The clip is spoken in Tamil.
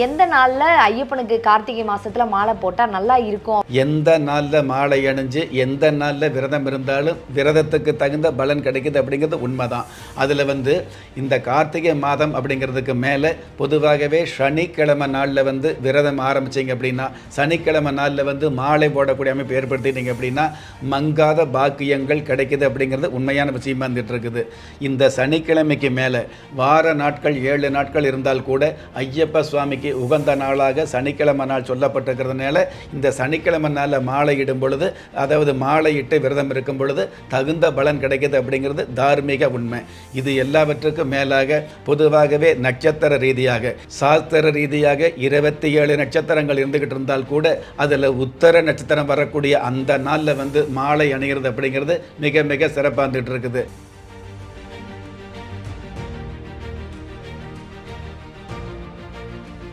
எந்த நாள்ல ஐயப்பனுக்கு கார்த்திகை மாசத்துல மாலை போட்டா நல்லா இருக்கும்? எந்த நாள்ல மாலை அணிஞ்சு எந்த நாள்ல விரதம் இருந்தாலும் விரதத்துக்கு தகுந்த பலன் கிடைக்குது அப்படிங்கிறது உண்மைதான். அதுல இந்த கார்த்திகை மாதம் அப்படிங்கிறதுக்கு மேல பொதுவாகவே சனிக்கிழமை நாள்ல விரதம் ஆரம்பிச்சீங்க அப்படின்னா, சனிக்கிழமை நாள்ல மாலை போடக்கூடிய அமைப்பு ஏற்படுத்திட்டீங்க அப்படின்னா மங்காத பாக்கியங்கள் கிடைக்குது அப்படிங்கிறது உண்மையான விஷயமா இருந்துட்டு இருக்குது. இந்த சனிக்கிழமைக்கு மேல வார நாட்கள் 7 நாட்கள் இருந்தால் கூட ஐயப்ப சுவாமிக்கு உகந்த நாளாக சனிக்கிழமை நாள் சொல்லப்பட்டிருக்கிறதுனால இந்த சனிக்கிழமை நாளில் மாலை இடும் பொழுது, அதாவது மாலையிட்டு விரதம் இருக்கும் பொழுது தகுந்த பலன் கிடைக்குது அப்படிங்கிறது தார்மீக உண்மை. இது எல்லாவற்றுக்கும் மேலாக பொதுவாகவே நட்சத்திர ரீதியாக சாஸ்திர ரீதியாக 27 நட்சத்திரங்கள் இருந்துகிட்டு இருந்தால் கூட அதில் உத்தர நட்சத்திரம் வரக்கூடிய அந்த நாளில் மாலை அணிகிறது அப்படிங்கிறது மிக மிக சிறப்பாக இருந்துகிட்டு இருக்குது.